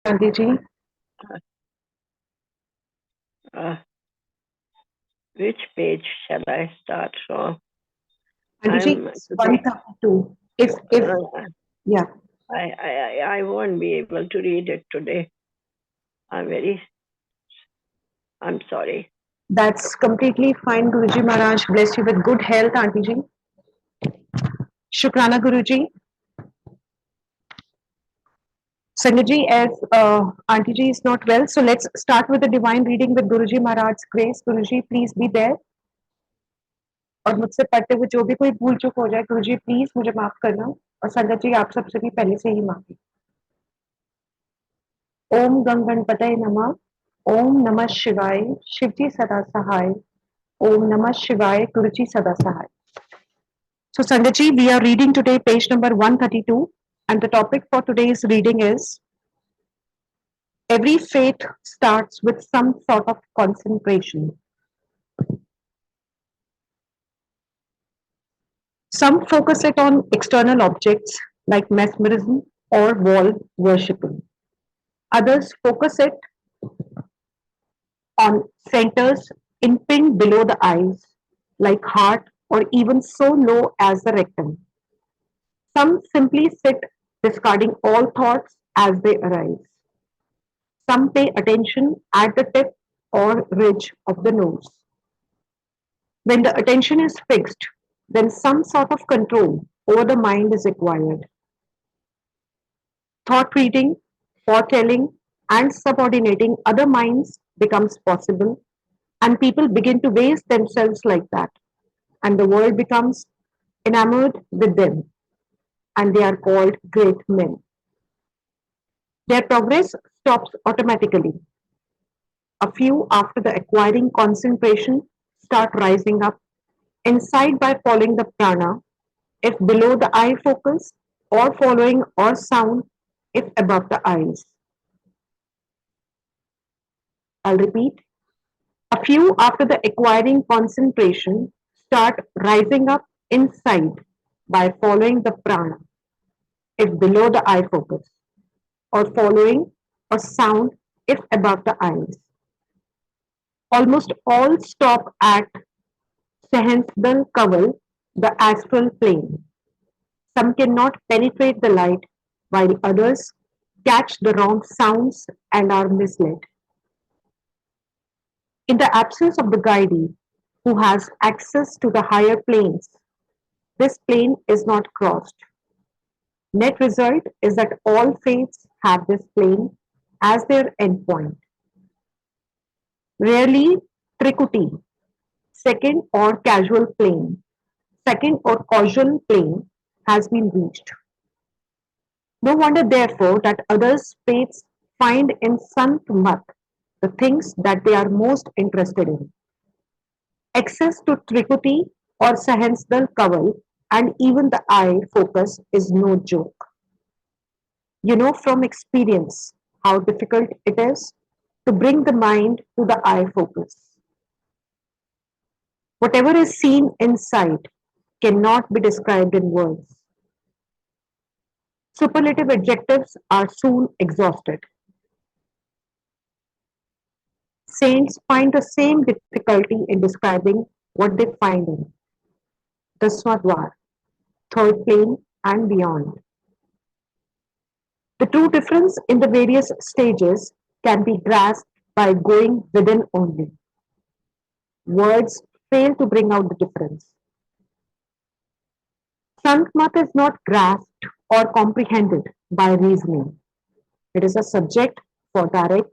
Aunty ji. Uh, which page shall I start from? Aunty ji, I'm it's today. 132. If Uh, yeah, I won't be able to read it today. I'm very. I'm sorry. that's completely fine, Guruji Maharaj. Bless you with good health, Aunty ji. Shukrana, Guruji. Sanjay ji, as Aunty ji is not well, so let's start with the divine reading with Guruji Maharaj's grace. Guruji, please be there. और मुझसे पढ़ते हुए जो भी कोई भूल चूक हो जाए गुरुजी प्लीज मुझे माफ करना और संगत जी आप सबसे भी पहले से ही माफी ओम गंग गणपतये नमः ओम नमः शिवाय शिवजी सदा सहाय ओम नमः शिवाय गुरुजी सदा सहाय. So Sangat ji, we are reading today page number 132 and the topic for today's reading is every faith starts with some sort of concentration. Some focus it on external objects like mesmerism or wall worshipping. Others focus it on centers impinned below the eyes, like heart or even so low as the rectum. Some simply sit discarding all thoughts as they arise. Some pay attention at the tip or ridge of the nose. When the attention is fixed, then some sort of control over the mind is acquired. Thought reading, foretelling, and subordinating other minds becomes possible, and people begin to waste themselves like that, and the world becomes enamored with them, and they are called great men. Their progress stops automatically. A few, after the acquiring concentration, start rising up inside by following the prana, if below the eye focus, or following or sound, if above the eyes. I'll repeat. A few, after the acquiring concentration, start rising up inside by following the prana, if below the eye focus, or following or sound, if above the eyes. Almost all stop at Sehensdal Kaval, the astral plane. Some cannot penetrate the light, while others catch the wrong sounds and are misled. In the absence of the guidee who has access to the higher planes, this plane is not crossed. Net result is that all faiths have this plane as their endpoint. Rarely Trikuti, second or causal plane has been reached. No wonder therefore that others' faiths find in Sant Mat the things that they are most interested in. Access to Trikuti or Sahensdal Kaval and even the eye focus is no joke. You know from experience how difficult it is to bring the mind to the eye focus. Whatever is seen inside cannot be described in words. Superlative adjectives are soon exhausted. Saints find the same difficulty in describing what they find in the Swadwar, third plane, and beyond. The true difference in the various stages can be grasped by going within only. Words fail to bring out the difference. Sant is not grasped or comprehended by reasoning. It is a subject for direct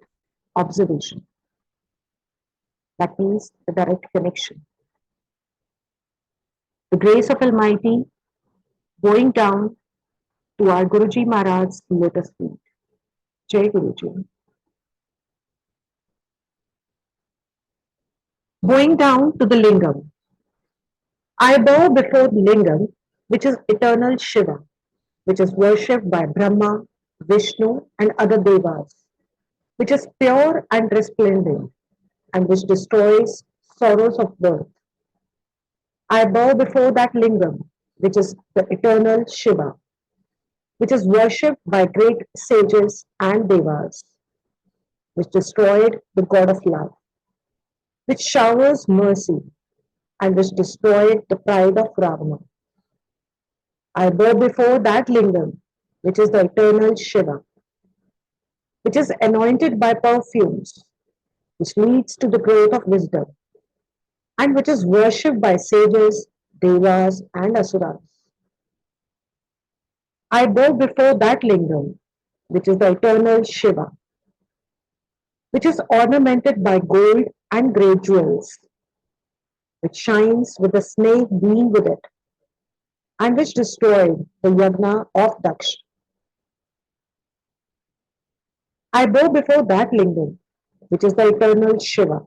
observation. That means the direct connection. The grace of Almighty going down to our Guruji Maharaj's lotus feet. Jai Guruji. Going down to the Lingam. I bow before the Lingam, which is eternal Shiva, which is worshipped by Brahma, Vishnu, and other devas, which is pure and resplendent, and which destroys sorrows of birth. I bow before that lingam, which is the eternal Shiva. which is worshipped by great sages and devas, which destroyed the god of love, which showers mercy, and which destroyed the pride of Ravana. I bow before that lingam, which is the eternal Shiva, which is anointed by perfumes, which leads to the growth of wisdom, and which is worshipped by sages, devas, and asuras. I bow before that lingam, which is the eternal Shiva, which is ornamented by gold and great jewels, which shines with a snake being with it, and which destroyed the yagna of Daksh. I bow before that lingam, which is the eternal Shiva,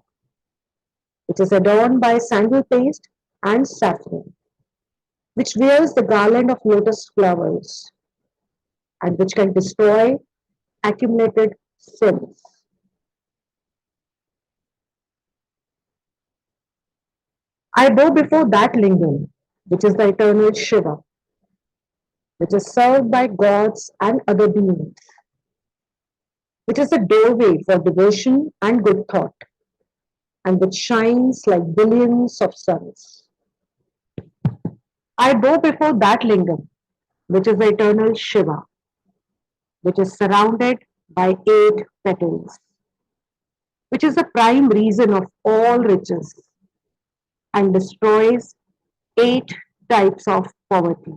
which is adorned by sandal paste and saffron, which wears the garland of lotus flowers, and which can destroy accumulated sins. I bow before that lingam, which is the eternal Shiva, which is served by gods and other beings, which is a doorway for devotion and good thought, and which shines like billions of suns. I bow before that lingam, which is the eternal Shiva, which is surrounded by eight petals, which is the prime reason of all riches, and destroys eight types of poverty.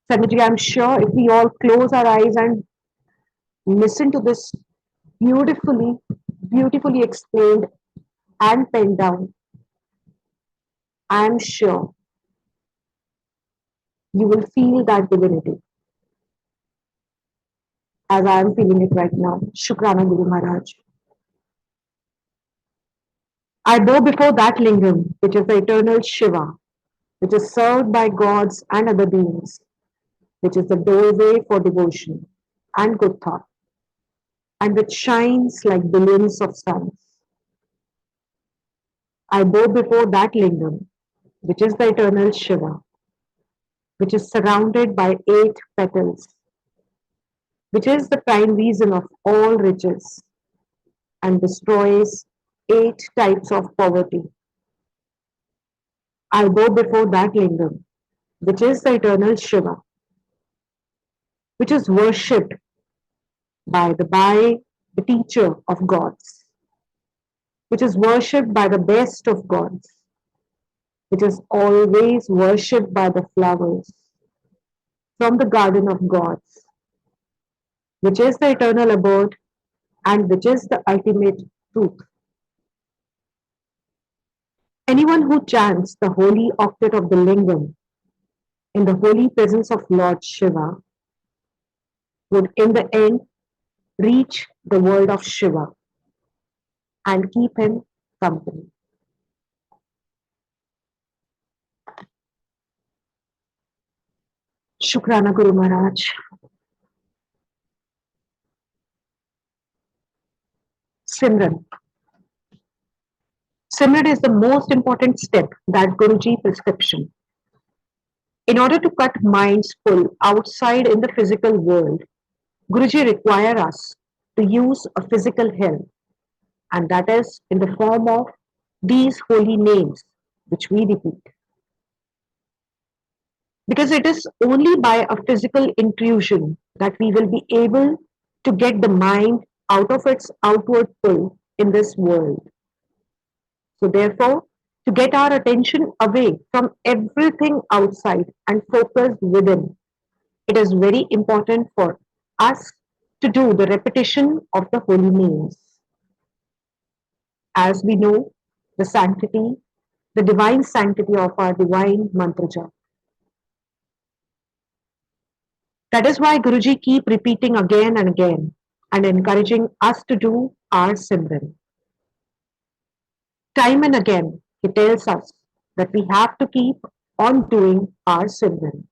Sanjay, I'm sure if we all close our eyes and listen to this beautifully, beautifully explained and penned down, I'm sure you will feel that divinity as I am feeling it right now. Shukrana Guru Maharaj. I bow before that lingam, which is the eternal Shiva, which is served by gods and other beings, which is the doorway for devotion and good thought, and which shines like billions of suns. I bow before that lingam, which is the eternal Shiva, which is surrounded by eight petals, which is the prime reason of all riches, and destroys eight types of poverty. I bow before that lingam, which is the eternal Shiva, which is worshipped by the teacher of gods, which is worshipped by the best of gods, which is always worshipped by the flowers from the garden of gods, which is the eternal abode and which is the ultimate truth. Anyone who chants the holy octet of the lingam in the holy presence of Lord Shiva would in the end reach the world of Shiva and keep him company. Shukrana Guru Maharaj. Simran. Simran is the most important step that Guruji prescription. In order to cut minds full outside in the physical world, Guruji require us to use a physical help, and that is in the form of these holy names which we repeat. Because it is only by a physical intrusion that we will be able to get the mind out of its outward pull in this world. So, therefore, to get our attention away from everything outside and focus within, it is very important for us to do the repetition of the holy names. As we know, the sanctity, the divine sanctity of our divine mantra japa. That is why Guruji keep repeating again and again and encouraging us to do our Simran. Time and again, he tells us that we have to keep on doing our Simran.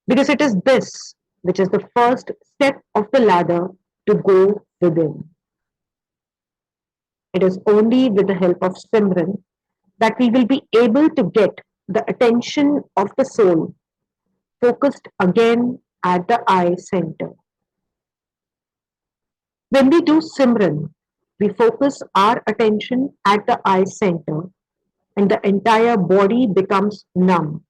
Because it is this which is the first step of the ladder to go within. It is only with the help of Simran that we will be able to get the attention of the soul focused again at the eye center. When we do Simran, we focus our attention at the eye center and the entire body becomes numb.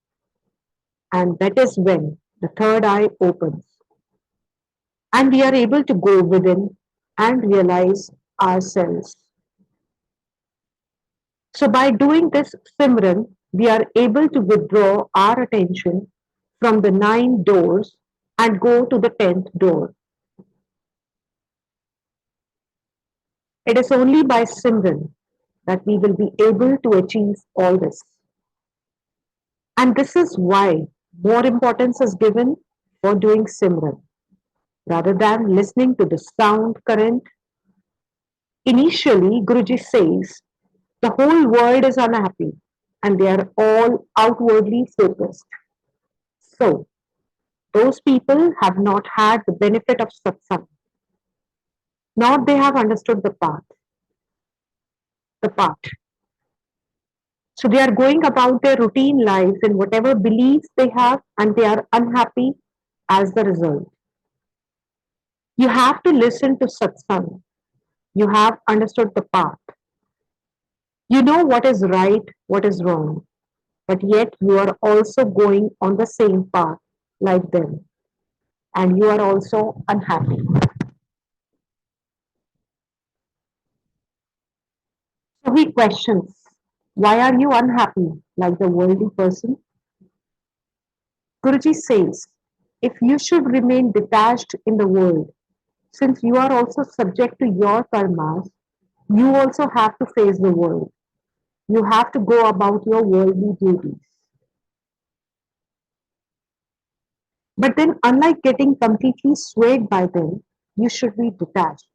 And that is when the third eye opens and we are able to go within and realize ourselves. So, by doing this Simran, we are able to withdraw our attention from the nine doors and go to the 10th door. It is only by Simran that we will be able to achieve all this. And this is why more importance is given for doing Simran rather than listening to the sound current. Initially, Guruji says the whole world is unhappy and they are all outwardly focused. So, those people have not had the benefit of satsang, nor they have understood the path. So they are going about their routine lives in whatever beliefs they have, and they are unhappy as the result. You have to listen to satsang. You have understood the path. You know what is right, what is wrong, but yet you are also going on the same path like them, and you are also unhappy. So he questions, why are you unhappy like the worldly person? Guruji says, if you should remain detached in the world, since you are also subject to your karmas, you also have to face the world. You have to go about your worldly duties. But then, unlike getting completely swayed by them, you should be detached.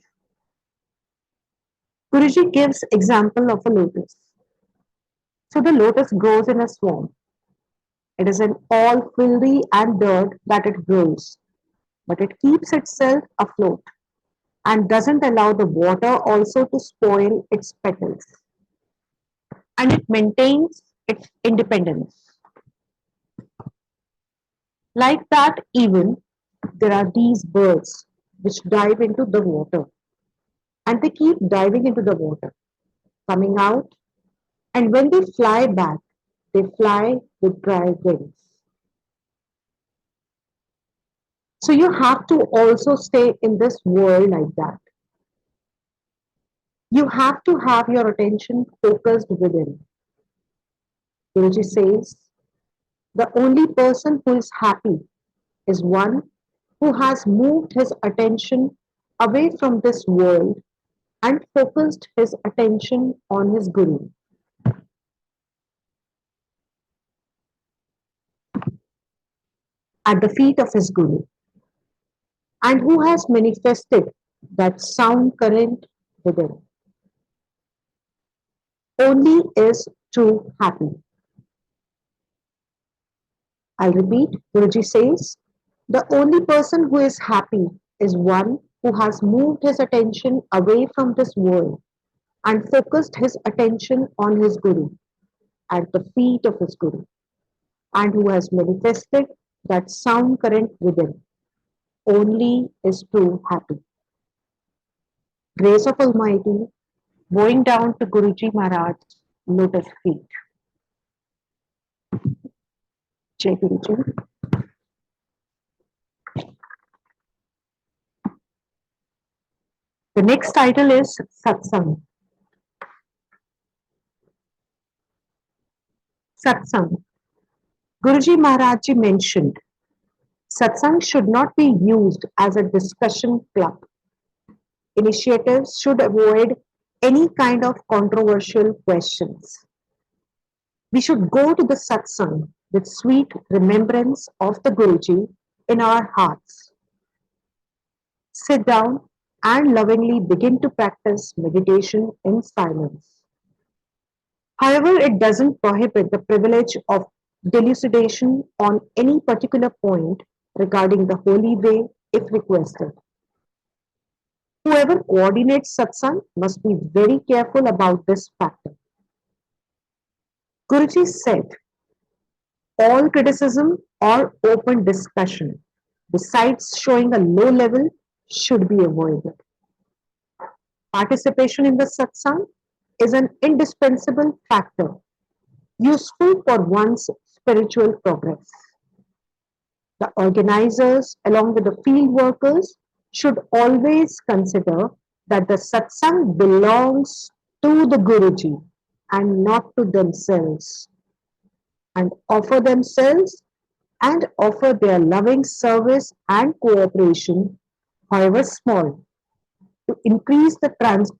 Guruji gives example of a lotus. So the lotus grows in a swamp. It is in all filthy and dirt that it grows, but it keeps itself afloat and doesn't allow the water also to spoil its petals. And it maintains its independence. Like that, even there are these birds which dive into the water and they keep diving into the water, coming out, and when they fly back, they fly with dry wings. So you have to also stay in this world like that. You have to have your attention focused within. Guruji says, the only person who is happy is one who has moved his attention away from this world and focused his attention on his Guru, at the feet of his Guru, and who has manifested that sound current within. Only is true happy. I'll repeat, Guruji says, the only person who is happy is one who has moved his attention away from this world and focused his attention on his Guru, at the feet of his Guru, and who has manifested that sound current within. Only is true happy. Grace of Almighty, bowing down to Guruji Maharaj's lotus feet. Jai Guruji. The next title is Satsang. Satsang. Guruji Maharaj Ji mentioned, Satsang should not be used as a discussion club. Initiatives should avoid any kind of controversial questions. We should go to the satsang with sweet remembrance of the Guruji in our hearts. Sit down and lovingly begin to practice meditation in silence. However, it doesn't prohibit the privilege of delucidation on any particular point regarding the holy way if requested. Whoever coordinates satsang must be very careful about this factor. Guruji said, all criticism or open discussion, besides showing a low level, should be avoided. Participation in the satsang is an indispensable factor, useful for one's spiritual progress. The organizers, along with the field workers, should always consider that the satsang belongs to the Guruji and not to themselves, and offer their loving service and cooperation, however small, to increase the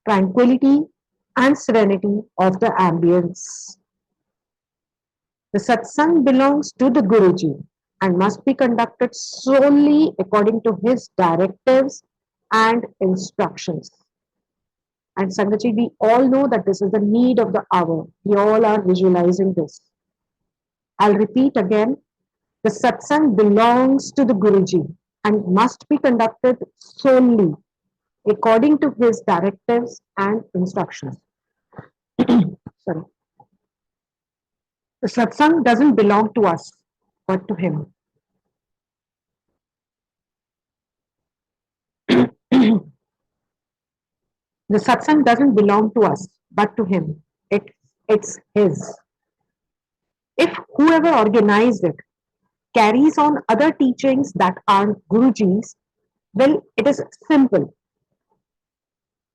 tranquility and serenity of the ambience. The satsang belongs to the Guruji and must be conducted solely according to his directives and instructions. And Sangaji, we all know that this is the need of the hour. We all are visualizing this. I'll repeat again. The satsang belongs to the Guruji and must be conducted solely according to his directives and instructions. Sorry. The satsang doesn't belong to us, but to him. The satsang doesn't belong to us, but to him. It's his. If whoever organized it carries on other teachings that aren't Guruji's, well, it is simple.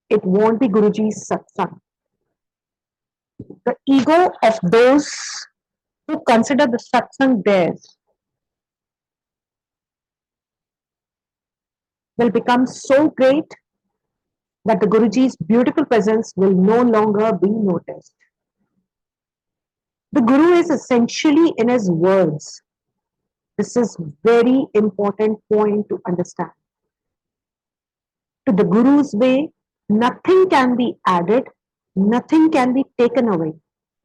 It won't be Guruji's satsang. The ego of those who consider the satsang theirs will become so great that the Guruji's beautiful presence will no longer be noticed. The Guru is essentially in his words. This is very important point to understand. To the Guru's way, nothing can be added, nothing can be taken away.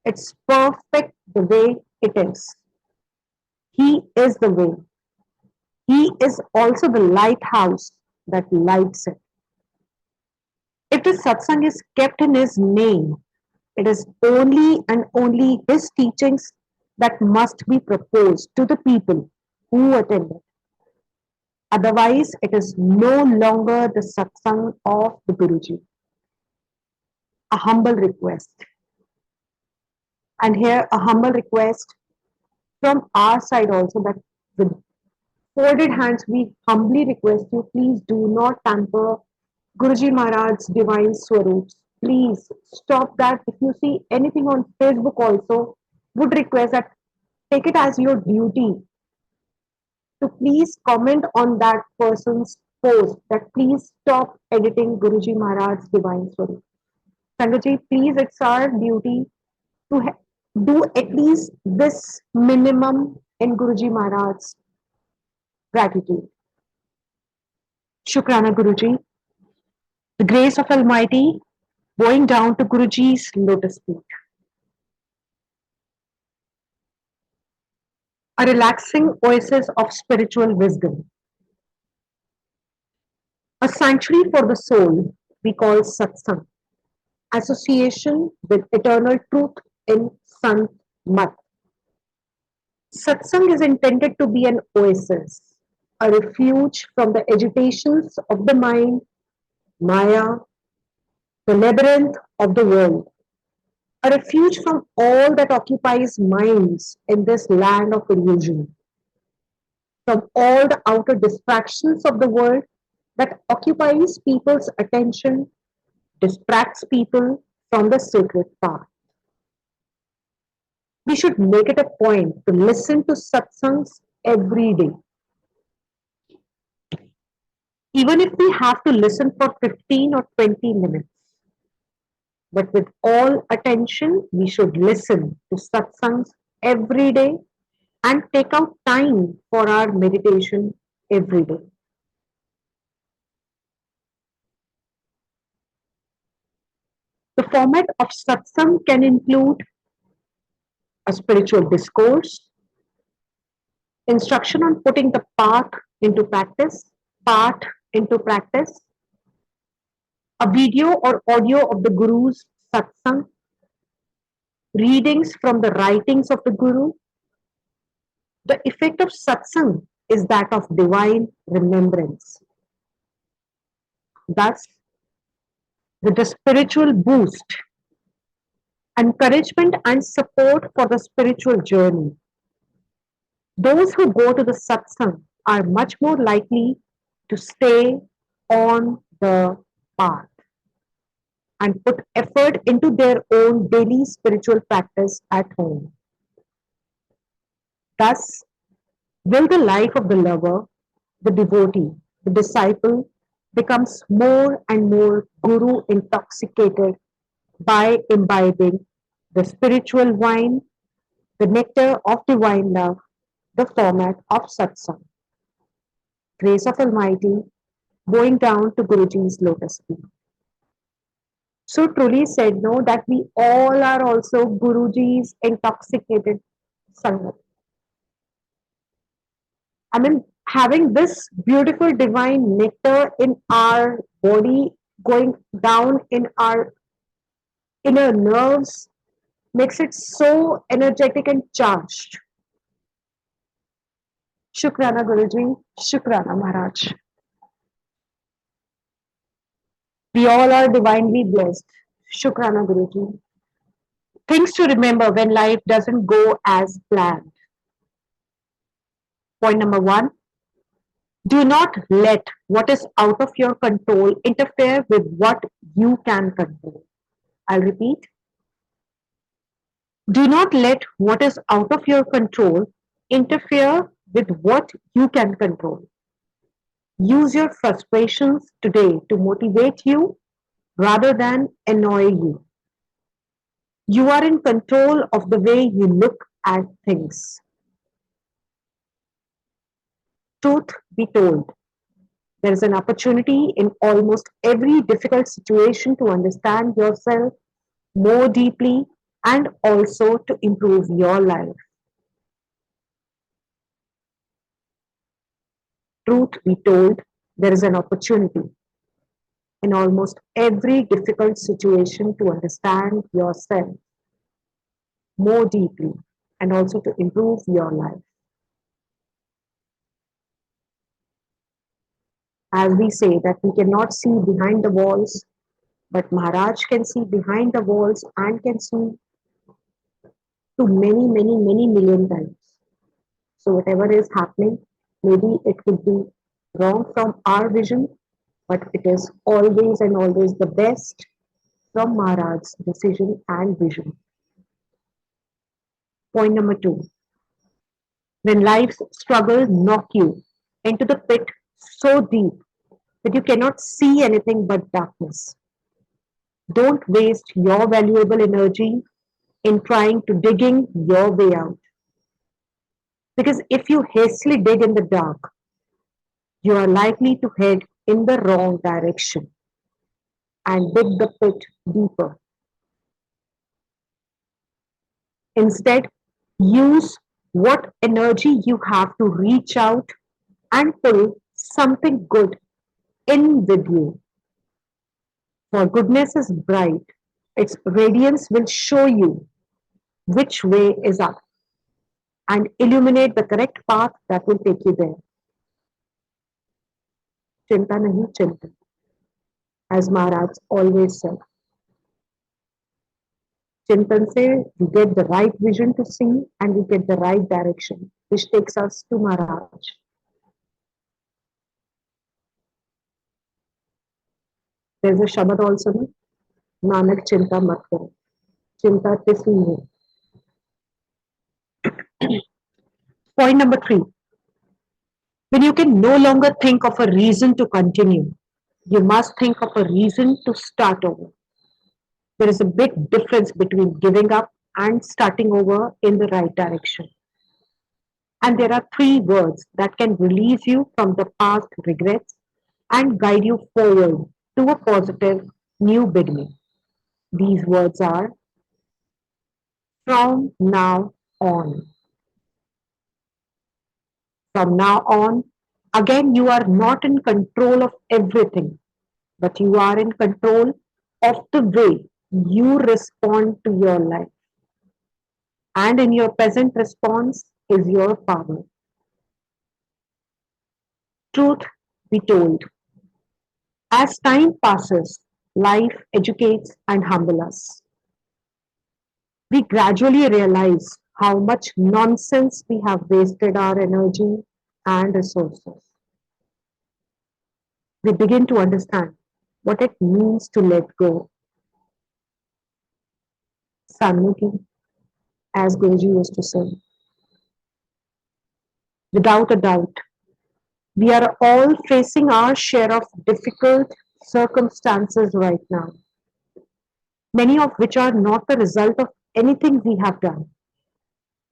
It's perfect the way it is. He is the way. He is also the lighthouse that lights it. If the satsang is kept in his name, it is only and only his teachings that must be proposed to the people who attend it. Otherwise, it is no longer the satsang of the Guruji. A humble request. And here, a humble request from our side also, that with folded hands, we humbly request you, please do not tamper Guruji Maharaj's divine swarups. Please stop that. If you see anything on Facebook also, would request that take it as your duty to please comment on that person's post, that please stop editing Guruji Maharaj's divine swarup. Sangaji, please, it's our duty to do at least this minimum in Guruji Maharaj's gratitude. Shukrana Guruji. The grace of Almighty going down to Guruji's lotus feet. A relaxing oasis of spiritual wisdom. A sanctuary for the soul we call satsang. Association with eternal truth in Sant Mat. Satsang is intended to be an oasis, a refuge from the agitations of the mind, Maya, the labyrinth of the world, a refuge from all that occupies minds in this land of illusion, from all the outer distractions of the world that occupies people's attention, distracts people from the sacred path. We should make it a point to listen to satsangs every day. Even if we have to listen for 15 or 20 minutes. But with all attention, we should listen to satsangs every day and take out time for our meditation every day. The format of satsang can include a spiritual discourse, instruction on putting the path into practice, a video or audio of the Guru's satsang, readings from the writings of the Guru. The effect of satsang is that of divine remembrance. Thus, with the spiritual boost, encouragement, and support for the spiritual journey, those who go to the satsang are much more likely to stay on the path and put effort into their own daily spiritual practice at home. Thus, will the life of the lover, the devotee, the disciple becomes more and more guru intoxicated by imbibing the spiritual wine, the nectar of divine love, the format of satsang. Grace of Almighty, going down to Guruji's lotus feet. So truly said, no, that we all are also Guruji's intoxicated sangat. I mean, having this beautiful divine nectar in our body, going down in our inner nerves, makes it so energetic and charged. Shukrana Guruji, Shukrana Maharaj. We all are divinely blessed. Shukrana Guruji. Things to remember when life doesn't go as planned. Point number one, do not let what is out of your control interfere with what you can control. I'll repeat. Do not let what is out of your control interfere with what you can control. Use your frustrations today to motivate you rather than annoy you. You are in control of the way you look at things. Truth be told, there is an opportunity in almost every difficult situation to understand yourself more deeply and also to improve your life. Truth be told, there is an opportunity in almost every difficult situation to understand yourself more deeply and also to improve your life. As we say that we cannot see behind the walls, but Maharaj can see behind the walls and can see to many, many, many million times. So whatever is happening, maybe it could be wrong from our vision, but it is always and always the best from Maharaj's decision and vision. Point number two, when life's struggle knock you into the pit so deep that you cannot see anything but darkness, don't waste your valuable energy in trying to digging your way out. Because if you hastily dig in the dark, you are likely to head in the wrong direction and dig the pit deeper. Instead, use what energy you have to reach out and pull something good in with you. For goodness is bright, its radiance will show you which way is up and illuminate the correct path that will take you there. Chinta nahi chinta, as Maharaj always said. Chintan se we get the right vision to see and we get the right direction, which takes us to Maharaj. There's a Shabad also, no? Nanak chinta mat karo. Chinta tisli hai. Point number three, when you can no longer think of a reason to continue, you must think of a reason to start over. There is a big difference between giving up and starting over in the right direction. And there are three words that can release you from the past regrets and guide you forward to a positive new beginning. These words are from now on. From now on, again, you are not in control of everything, but you are in control of the way you respond to your life. and in your present response is your power. Truth be told, as time passes, life educates and humbles us. We gradually realize how much nonsense we have wasted our energy and resources. We begin to understand what it means to let go. Sanmuti, as Guruji used to say, without a doubt, we are all facing our share of difficult circumstances right now, many of which are not the result of anything we have done,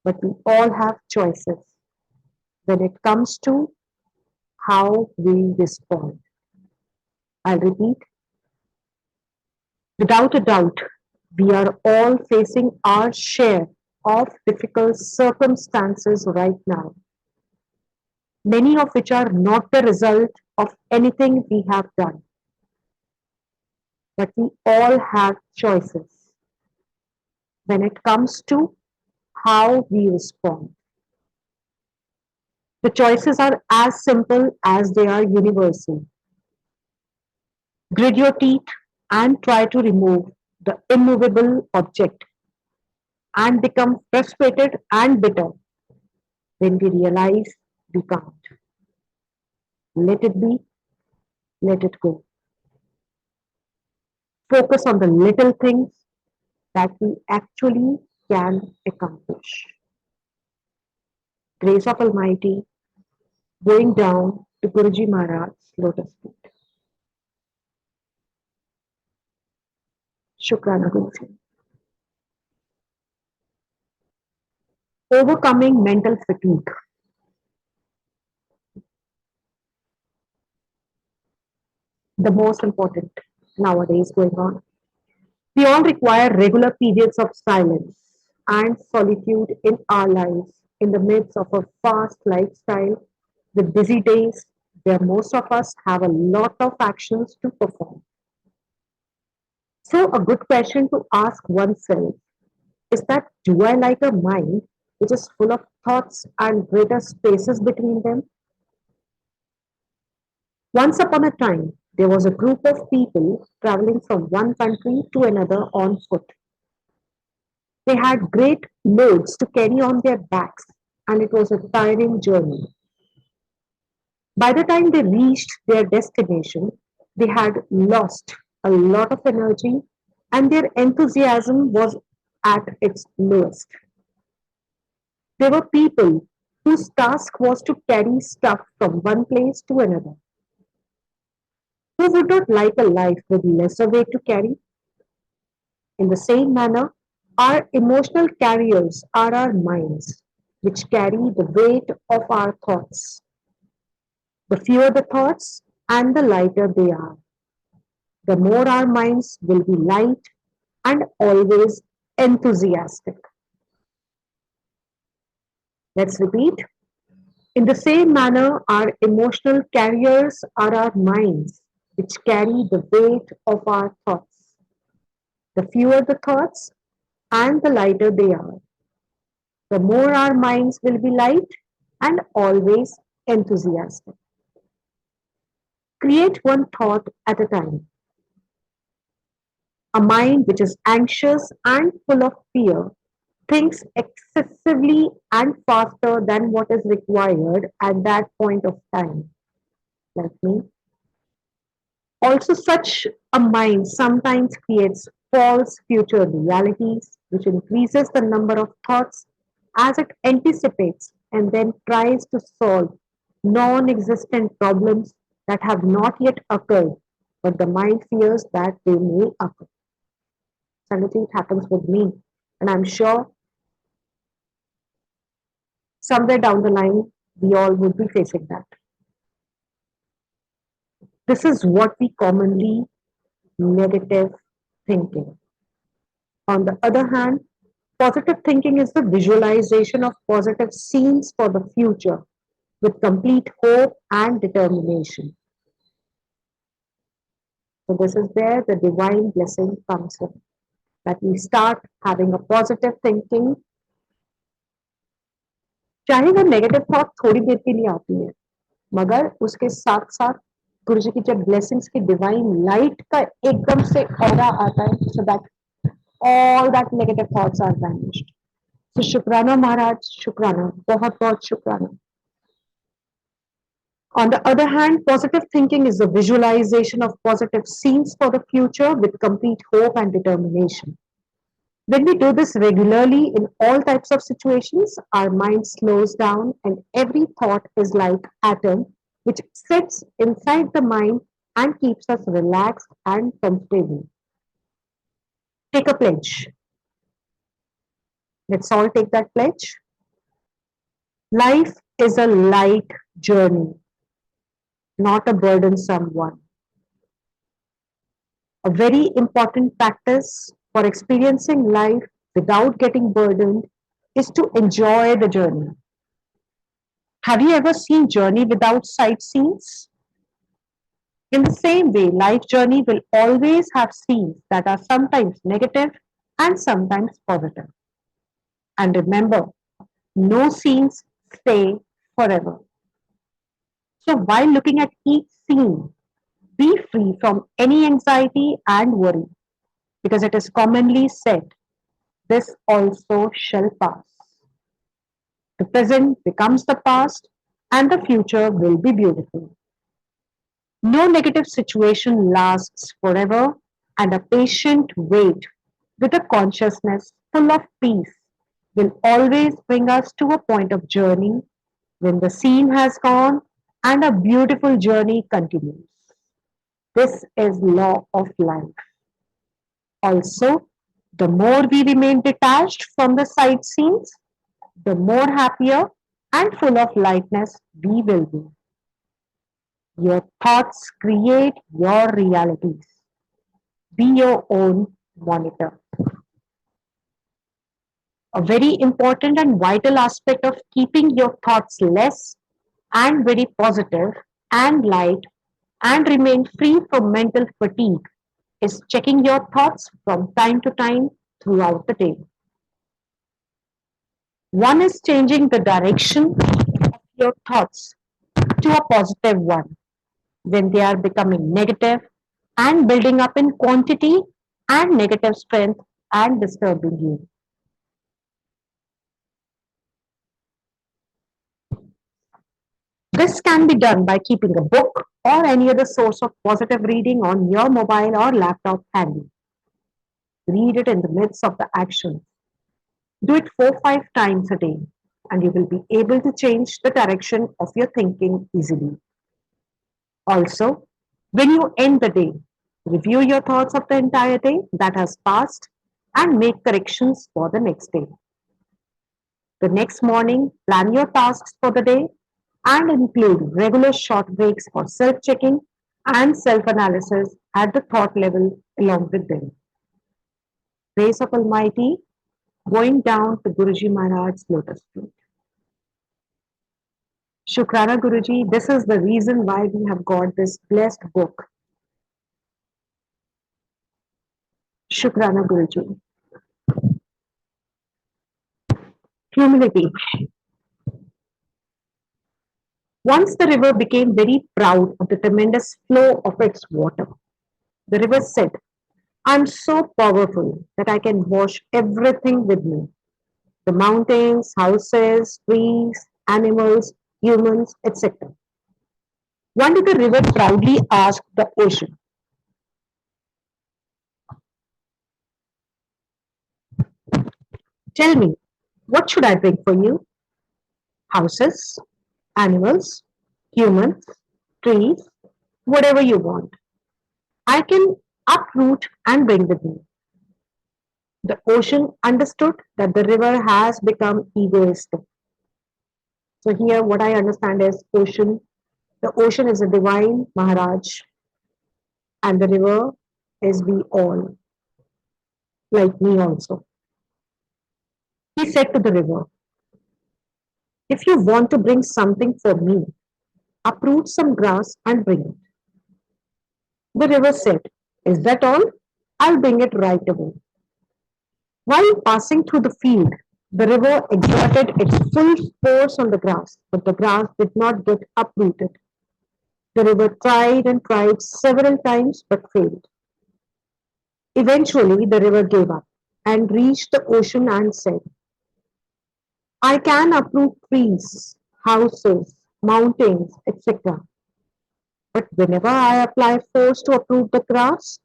but we all have choices when it comes to how we respond. I'll repeat, without a doubt, we are all facing our share of difficult circumstances right now, many of which are not the result of anything we have done, but we all have choices when it comes to how we respond. The choices are as simple as they are universal. Grit your teeth and try to remove the immovable object and become frustrated and bitter when we realize we can't. Let it be, let it go. Focus on the little things that we actually can accomplish. Grace of Almighty, going down to Guruji Maharaj's lotus feet. Shukrana Guruji. Overcoming mental fatigue. The most important nowadays going on. We all require regular periods of silence and solitude in our lives in the midst of a fast lifestyle with busy days where most of us have a lot of actions to perform. So, a good question to ask oneself is that do I like a mind which is full of thoughts and greater spaces between them? Once upon a time, there was a group of people traveling from one country to another on foot. They had great loads to carry on their backs, and it was a tiring journey. By the time they reached their destination, they had lost a lot of energy and their enthusiasm was at its lowest. There were people whose task was to carry stuff from one place to another. Who would not like a life with lesser weight to carry? In the same manner, our emotional carriers are our minds, which carry the weight of our thoughts. The fewer the thoughts and the lighter they are, the more our minds will be light and always enthusiastic. Let's repeat. In the same manner, our emotional carriers are our minds, which carry the weight of our thoughts. The fewer the thoughts and the lighter they are, the more our minds will be light and always enthusiastic. Create one thought at a time. A mind which is anxious and full of fear thinks excessively and faster than what is required at that point of time, like me. Also, such a mind sometimes creates false future realities, which increases the number of thoughts as it anticipates and then tries to solve non existent problems that have not yet occurred, but the mind fears that they may occur. Suddenly, it happens with me, and I'm sure somewhere down the line, we all would be facing that. This is what we commonly negative thinking. On the other hand, positive thinking is the visualization of positive scenes for the future with complete hope and determination. So, this is where the divine blessing comes in, that we start having a positive thinking चाहे वो negative thought थोड़ी देर के लिए आती है, मगर उसके साथ साथ गुरु जी की जब ब्लेसिंग्स की डिवाइन लाइट का एकदम से ऑरा आता है, so that all that negative thoughts are vanished. तो शुक्राना महाराज, शुक्राना, बहुत बहुत शुक्राना. On the other hand, positive thinking is the visualization of positive scenes for the future with complete hope and determination. When we do this regularly in all types of situations, our mind slows down and every thought is like atom which sits inside the mind and keeps us relaxed and comfortable. Take a pledge. Let's all take that pledge. Life is a light journey, not a burdensome one. A very important practice for experiencing life without getting burdened is to enjoy the journey. Have you ever seen journey without sightseeings? In the same way, life journey will always have scenes that are sometimes negative and sometimes positive. And remember, no scenes stay forever. So while looking at each scene, be free from any anxiety and worry because it is commonly said, this also shall pass. The present becomes the past and the future will be beautiful. No negative situation lasts forever, and a patient wait with a consciousness full of peace will always bring us to a point of journey when the scene has gone and a beautiful journey continues. This is law of life. Also, the more we remain detached from the sight scenes, the more happier and full of lightness we will be. Your thoughts create your realities. Be your own monitor. A very important and vital aspect of keeping your thoughts less and very positive and light and remain free from mental fatigue is checking your thoughts from time to time throughout the day. One is changing the direction of your thoughts to a positive one when they are becoming negative and building up in quantity and negative strength and disturbing you. This can be done by keeping a book or any other source of positive reading on your mobile or laptop handy. Read it in the midst of the action. Do it 4 5 times a day, and you will be able to change the direction of your thinking easily. Also, when you end the day, review your thoughts of the entire day that has passed and make corrections for the next day. The next morning, plan your tasks for the day and include regular short breaks for self checking and self analysis at the thought level along with them. Grace of Almighty going down to Guruji Maharaj's lotus feet. Shukrana Guruji, this is the reason why we have got this blessed book. Shukrana Guruji. Humility. Once the river became very proud of the tremendous flow of its water, the river said, I'm so powerful that I can wash everything with me. The mountains, houses, trees, animals, humans, etc. One day the river proudly asked the ocean, tell me, what should I bring for you? Houses, animals, humans, trees, whatever you want. I can uproot and bring with me. The ocean understood that the river has become egoistic. So here what I understand is ocean. The ocean is a divine Maharaj and the river is we all, like me also. He said to the river, if you want to bring something for me, uproot some grass and bring it. The river said, is that all? I'll bring it right away. While passing through the field, The river exerted its full force on the grass, but the grass did not get uprooted. The river tried and tried several times but failed. Eventually, the river gave up and reached the ocean and said, I can uproot trees, houses, mountains, etc. But whenever I apply force to uproot the grass,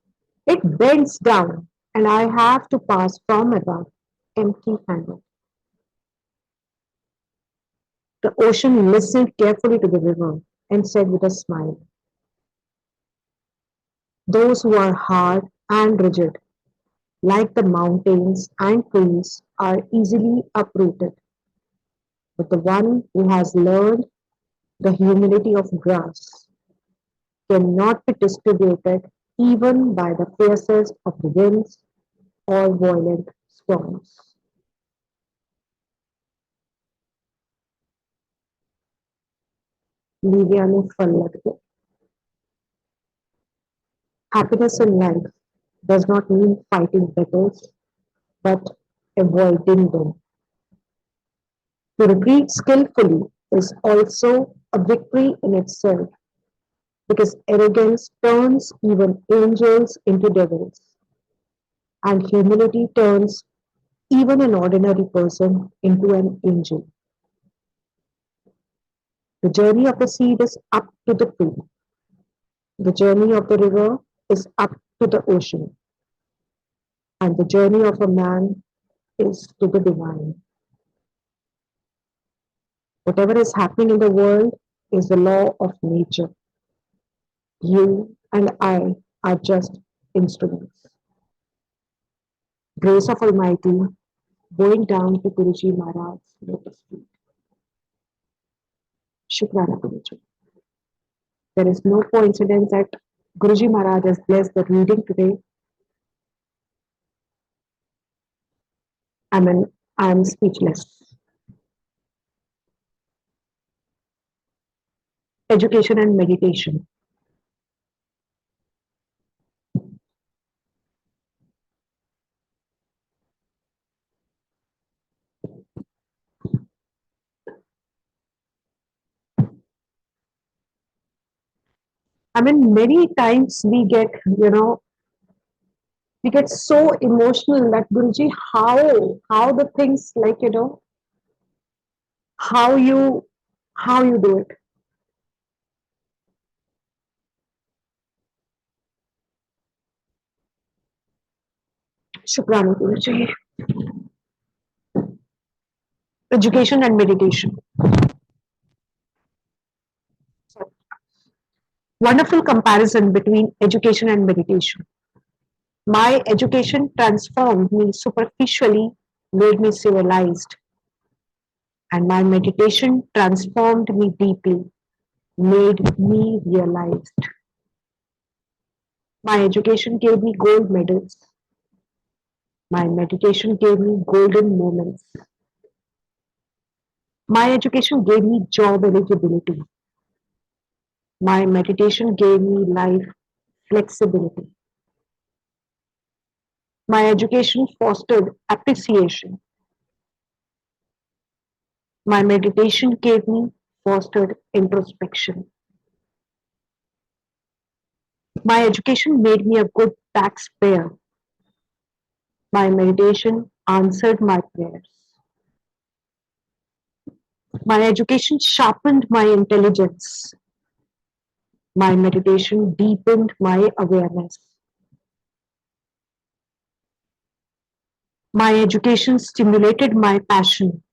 it bends down and I have to pass from above empty handed. The ocean listened carefully to the river and said with a smile, those who are hard and rigid, like the mountains and trees, are easily uprooted. But the one who has learned the humility of grass cannot be distributed even by the fiercest of the winds or violent storms. Livia ने फल लग गए. Happiness in life does not mean fighting battles, but avoiding them. To retreat skillfully is also a victory in itself, because arrogance turns even angels into devils, and humility turns even an ordinary person into an angel. The journey of the seed is up to the tree. The journey of the river is up to the ocean. And the journey of a man is to the divine. Whatever is happening in the world is the law of nature. You and I are just instruments. Grace of Almighty going down to Guruji Maharaj's lotus feet. Shukrana Guruji. There is no coincidence that Guruji Maharaj has blessed the reading today. I'm speechless. Education and meditation. Many times we get so emotional that Guruji, how the things how you how you do it. Shukrani Guruji. Education and meditation. Wonderful comparison between education and meditation. My education transformed me superficially, made me civilized, and my meditation transformed me deeply, made me realized. My education gave me gold medals. My meditation gave me golden moments. My education gave me job eligibility. My meditation gave me life flexibility. My education fostered appreciation. My meditation gave me fostered introspection. My education made me a good taxpayer. My meditation answered my prayers. My education sharpened my intelligence. My meditation deepened my awareness. My education stimulated my passion.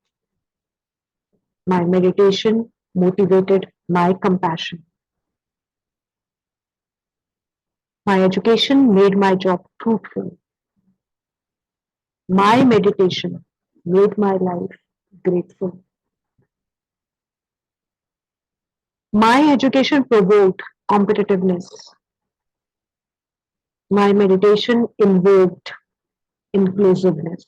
My meditation motivated my compassion. My education made my job fruitful. My meditation made my life grateful. My education provoked competitiveness. My meditation invoked inclusiveness.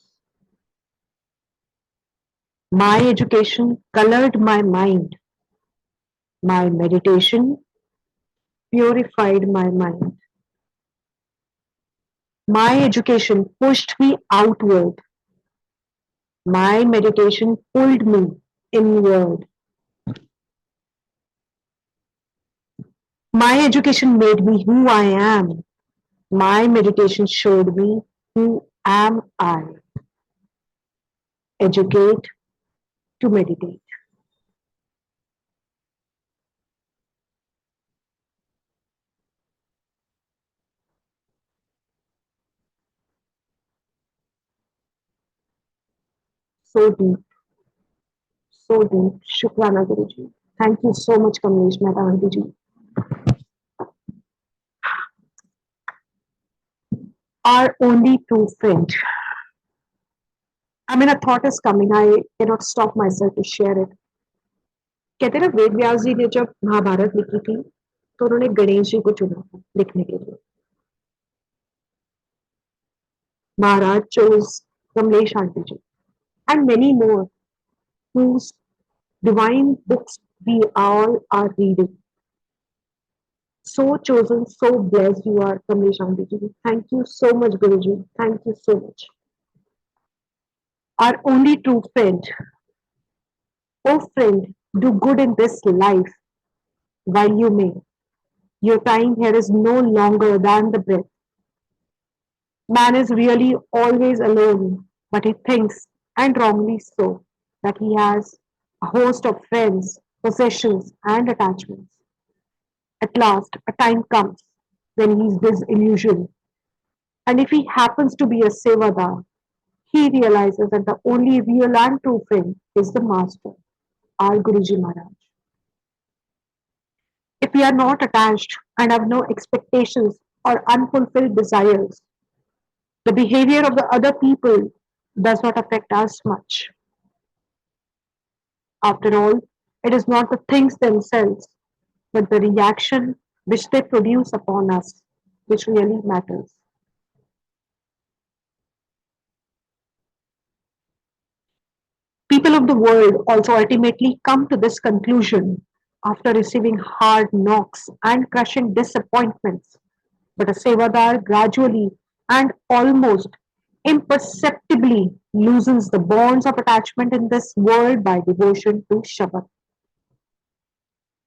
My education colored my mind. My meditation purified my mind. My education pushed me outward. My meditation pulled me inward. My education made me who I am. My meditation showed me who am I. Educate to meditate. So deep, so deep. Shukrana Guruji. Thank you so much, Kamlesh Mehta Aunty ji. Our only true friend. I mean, a thought is coming. I cannot stop myself to share it. कहते हैं ना वेद व्यास जी ने जब महाभारत लिखी थी तो उन्होंने गणेश जी को चुना था लिखने के लिए महाराज chose Kamlesh Aunty ji and many more whose divine books we all are reading. So chosen, so blessed you are, Kamlesh Aunty ji. Thank you so much, Guruji. Thank you so much. Our only true friend. Oh friend, do good in this life while you may. Your time here is no longer than the breath. Man is really always alone, but he thinks, and wrongly so, that he has a host of friends, possessions, and attachments. At last, a time comes when he is disillusioned, and if he happens to be a Sevadar, he realizes that the only real and true friend is the Master, our Guruji Maharaj. If we are not attached and have no expectations or unfulfilled desires, the behavior of the other people does not affect us much. After all, it is not the things themselves, but the reaction which they produce upon us which really matters. People of the world also ultimately come to this conclusion after receiving hard knocks and crushing disappointments. But a Sevadar gradually and almost imperceptibly loosens the bonds of attachment in this world by devotion to Shabad.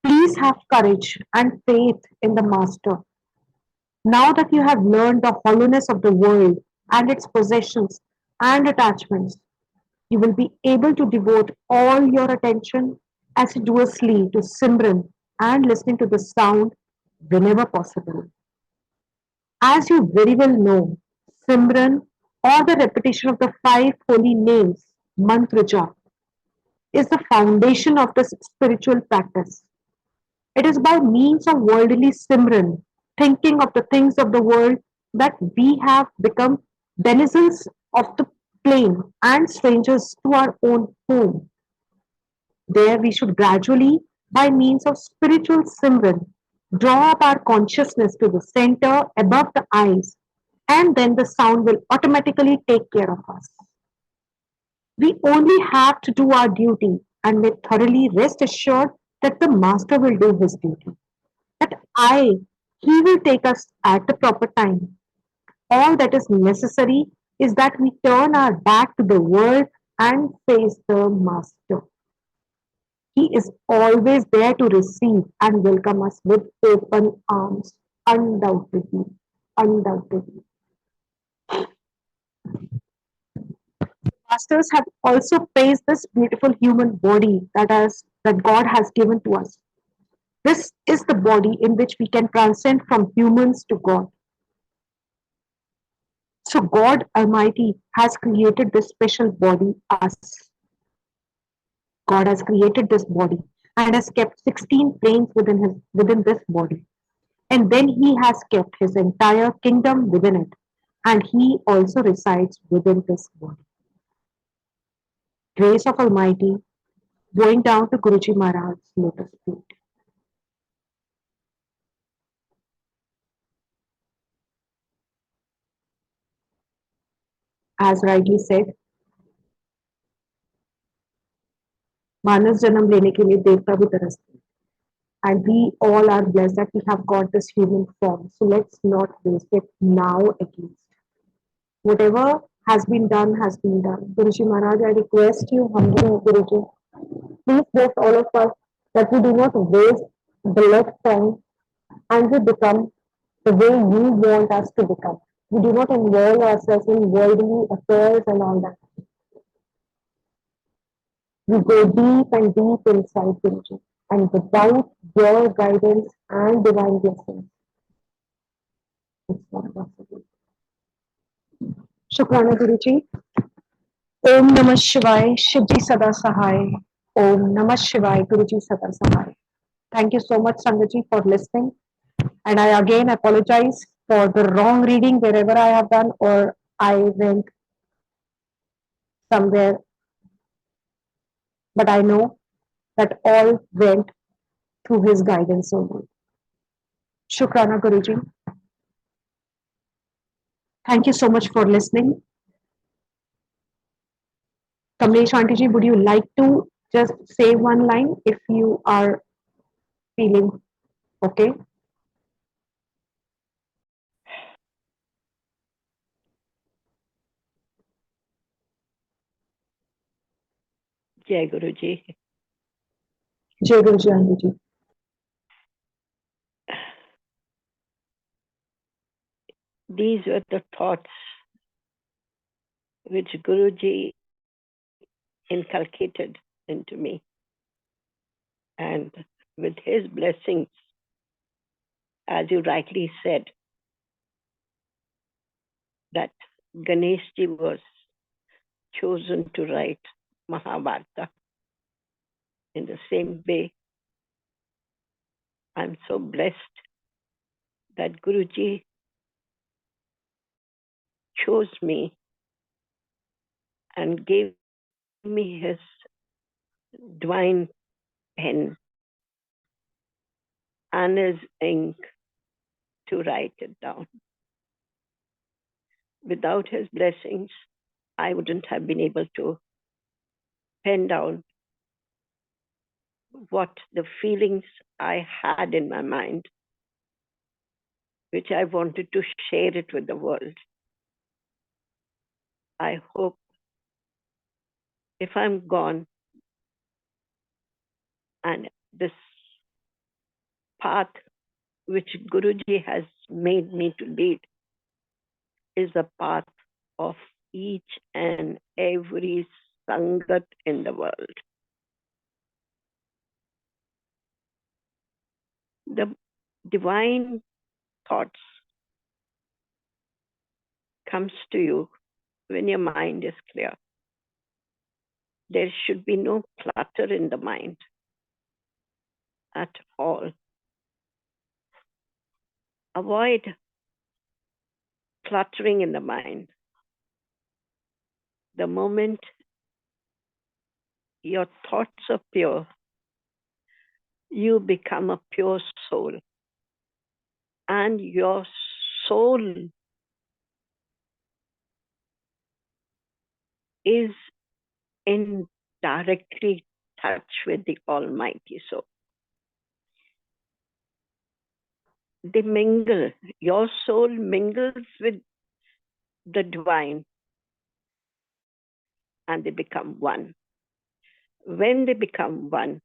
Please have courage and faith in the Master. Now that you have learned the hollowness of the world and its possessions and attachments, you will be able to devote all your attention assiduously to Simran and listening to the sound whenever possible. As you very well know, Simran or the repetition of the five holy names, Mantra Jap, is the foundation of this spiritual practice. It is by means of worldly Simran, thinking of the things of the world, that we have become denizens of the plain and strangers to our own home. There we should gradually, by means of spiritual Simran, draw up our consciousness to the center above the eyes, and then the sound will automatically take care of us. We only have to do our duty and may thoroughly rest assured that the Master will do his duty. That he will take us at the proper time. All that is necessary is that we turn our back to the world and face the Master. He is always there to receive and welcome us with open arms, undoubtedly. Undoubtedly. Masters have also praised this beautiful human body that God has given to us. This is the body in which we can transcend from humans to God. So God Almighty has created this special body, us. God has created this body and has kept 16 planes within this body. And then he has kept his entire kingdom within it. And he also resides within this body. Grace of Almighty going down to Guruji Maharaj's lotus feet. As rightly said, मानव जन्म लेने के लिए देवता भी तरसते हैं. And we all are blessed that we have got this human form. So let's not waste it now at least. Whatever has been done, has been done. Guruji Maharaj, I request you humbly, Guruji, please bless all of us that we do not waste the left time and we become the way you want us to become. We do not involve ourselves in worldly affairs and all that. We go deep and deep inside, Guruji. And without your guidance and divine blessings, it's not possible. Shukrana, Guruji. Om Namah Shivaya, Shivji Sada Sahai. Om Namah Shivaya, Guruji Sada Sahai. Thank you so much, Sangaji, for listening. And I again apologize for the wrong reading wherever I have done or I went somewhere, but I know that all went through his guidance only. Shukrana, Guruji. Thank you so much for listening. Kamlesh Aunty ji, would you like to just say one line if you are feeling okay? Jai Guruji. Jai Guruji Aunty ji. These were the thoughts which Guruji inculcated into me. And with his blessings, as you rightly said, that Ganeshji was chosen to write Mahabharata. In the same way, I'm so blessed that Guruji chose me and gave me his divine pen and his ink to write it down. Without his blessings, I wouldn't have been able to pen down what the feelings I had in my mind, which I wanted to share it with the world. I hope if I'm gone and this path which Guruji has made me to lead is the path of each and every Sangat in the world. The divine thoughts comes to you when your mind is clear. There should be no clutter in the mind at all. Avoid cluttering in the mind. The moment your thoughts are pure, you become a pure soul. And your soul is in directly touch with the Almighty Soul. They mingle. Your soul mingles with the divine and they become one. When they become one,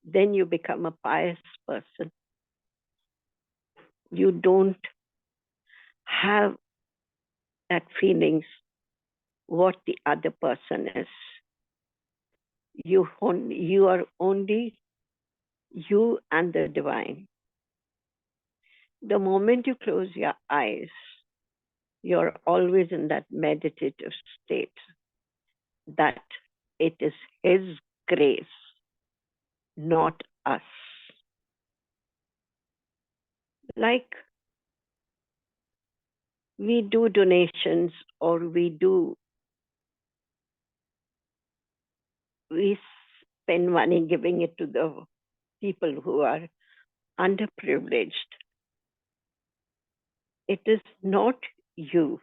then you become a pious person. You don't have that feelings what the other person is. You are only you and the divine. The moment you close your eyes, you're always in that meditative state that it is His grace, not us. Like we do donations or we spend money giving it to the people who are underprivileged. It is not you.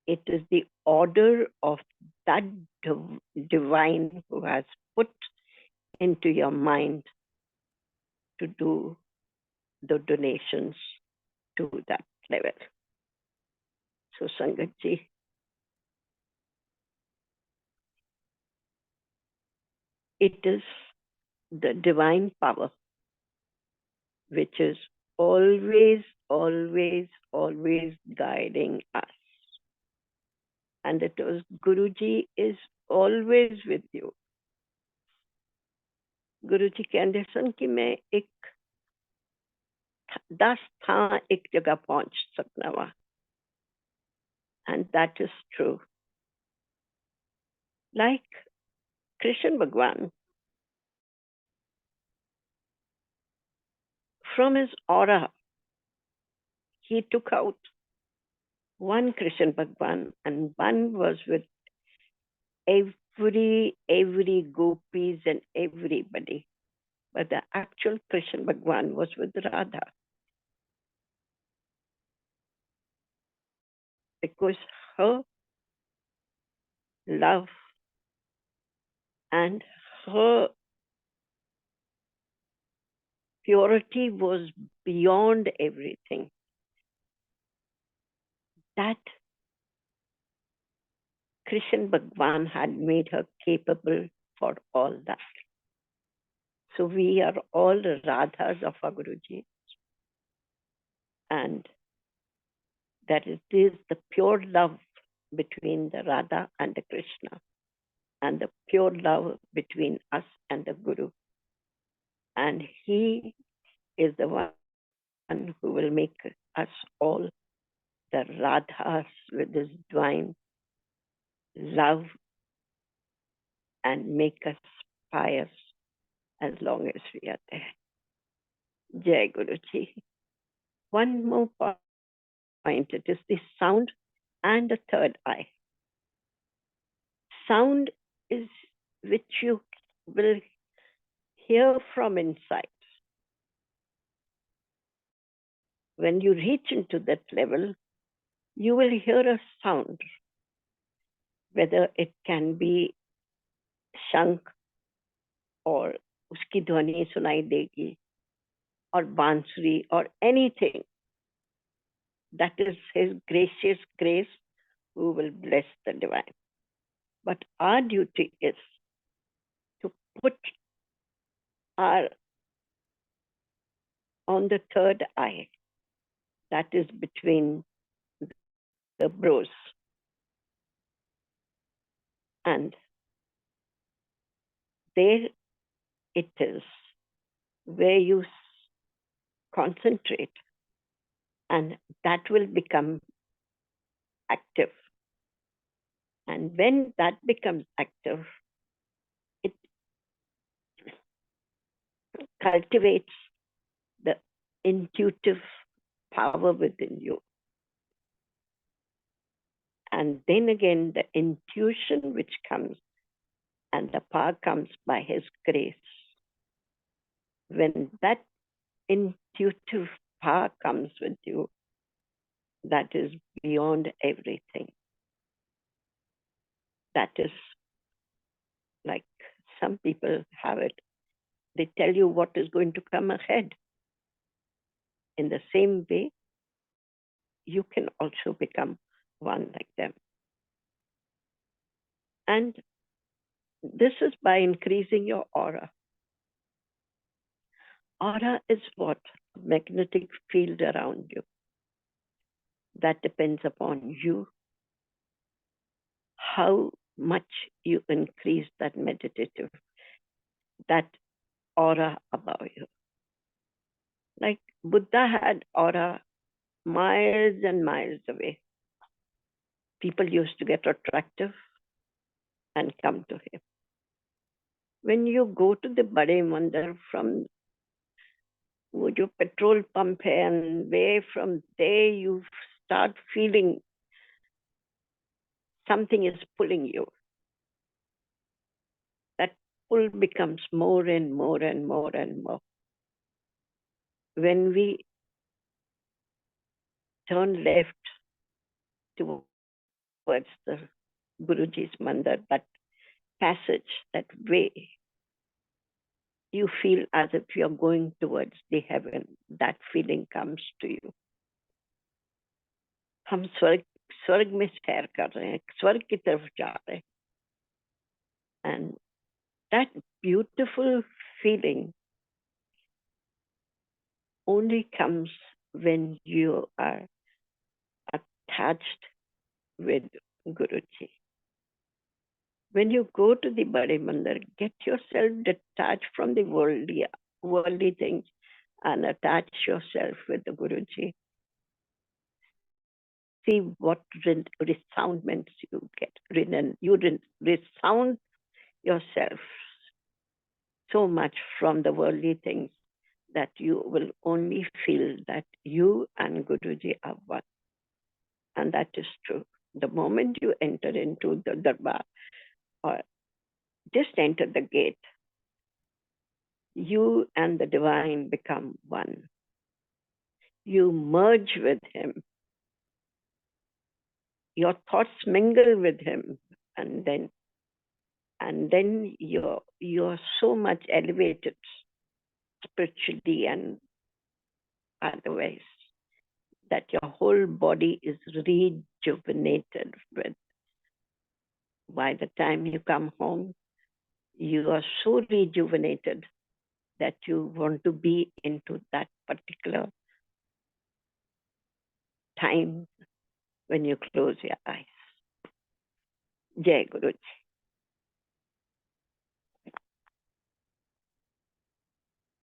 It is the order of that divine who has put into your mind to do the donations to that level. So, Sangatji, it is the divine power which is always, always, always guiding us. And it was Guruji is always with you. गुरुजी कहते सन कि मैं एक 10 था एक जगह पहुंच सकना वा, and that is true. Like Krishna Bhagwan, from his aura, he took out one Krishna Bhagwan, and one was with every gopis and everybody. But the actual Krishna Bhagwan was with Radha. Because her love and her purity was beyond everything. That Krishna Bhagwan had made her capable for all that. So we are all Radhas of our Guruji. And that it is the pure love between the Radha and the Krishna, and the pure love between us and the Guru. And he is the one who will make us all the Radhas with his divine love and make us pious as long as we are there. Jai Guruji. One more point, it is the sound and the third eye. Sound is which you will hear from inside. When you reach into that level, you will hear a sound, whether it can be shank or uski dhwani sunai degi, or bansuri, or anything. That is his gracious grace who will bless the divine. But our duty is to put our on the third eye, that is between the brows. And there it is where you concentrate, and that will become active. And when that becomes active, it cultivates the intuitive power within you. And then again, the intuition which comes and the power comes by his grace. When that intuitive power comes with you, that is beyond everything. That is like some people have it. They tell you what is going to come ahead. In the same way, you can also become one like them. And this is by increasing your aura. Aura is what? A magnetic field around you. That depends upon you, how much you increase that meditative, that aura above you. Like Buddha had aura miles and miles away. People used to get attractive and come to him. When you go to the Bade Mandir from your petrol pump and way from there, you start feeling something is pulling you. That pull becomes more and more and more and more. When we turn left towards the Guruji's Mandir, that passage, that way, you feel as if you're going towards the heaven. That feeling comes to you. हम स्वर्ग स्वर्ग में सैर कर रहे हैं, स्वर्ग की तरफ जा रहे हैं. And that beautiful feeling only comes when you are attached with Guruji. When you go to the Bade Mandir, get yourself detached from the worldly things and attach yourself with the Guruji. See what resoundments you get. You resound yourself so much from the worldly things that you will only feel that you and Guruji are one. And that is true. The moment you enter into the darbar or just enter the gate, you and the divine become one. You merge with him. Your thoughts mingle with him, and then you're so much elevated spiritually and otherwise that your whole body is rejuvenated with. By the time you come home, you are so rejuvenated that you want to be into that particular time when you close your eyes. Jai Guruji.